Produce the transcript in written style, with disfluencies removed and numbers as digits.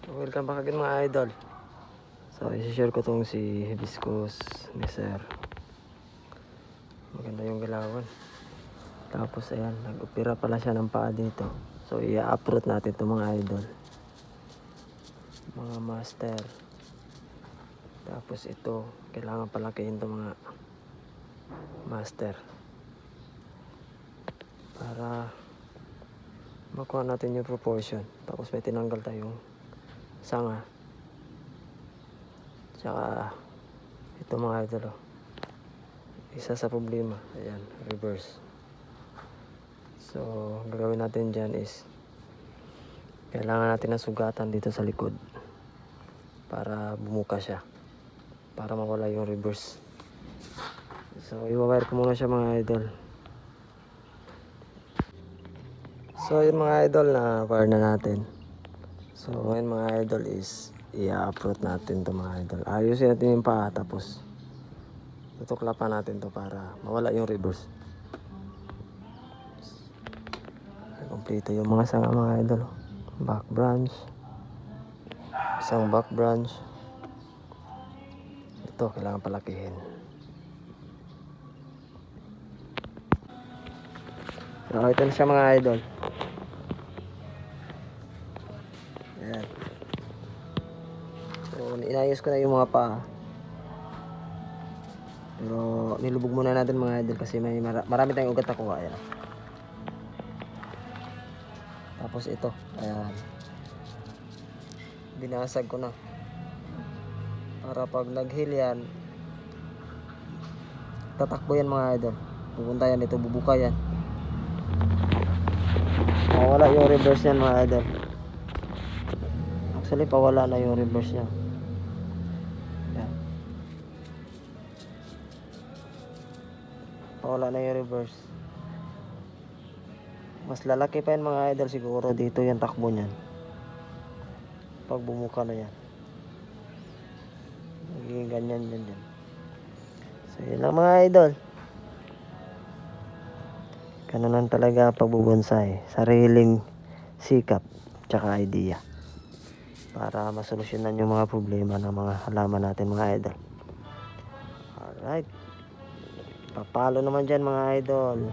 Welcome back again mga idol. So isi-share ko tong si hibiscus ni sir. Maganda yung galawan. Tapos ayan, nag-opera pala siya ng paa dito. So i-uproot natin to mga idol, mga master. Tapos ito, kailangan palakihin to mga master para makuha natin yung proportion. Tapos may tinanggal tayong sanga. Tsaka ito mga idol, isa sa problema, ayan, reverse. So gagawin natin dyan is kailangan natin ng sugatan dito sa likod para bumuka siya, para mawala yung reverse. So i-wire ko muna siya mga idol. So yun mga idol, na wire na natin. So ngayon mga idol is i-uproot natin to mga idol. Ayusin natin yung paa, tapos tutuklapan natin to para mawala yung reverse. Kompleto yung mga sanga mga idol. Back branch, isang back branch. Ito kailangan palakihin. So ito na siya mga idol. Ayan. So inayos ko na yung mga paa, pero nilubog muna natin mga idol kasi may marami tayong ugat na kuha. Ayan. Tapos ito, ayan, binasag ko na para pag nag-heal yan, tatakbo yan mga idol. Pupunta yan dito, bubuka yan, mawala yung reverse yan mga idol. Actually pawala na yung reverse niya. Yan, pawala na yung reverse. Mas lalaki pa yan mga idol, siguro dito yan takbo niyan pag bumuka na yan. Magiging ganyan yan. So yun lang mga idol. Ganun lang talaga pagbubonsai. Sariling sikap tsaka idea para masolusyonan yung mga problema ng mga halaman natin mga idol. Alright, papalo naman dyan mga idol.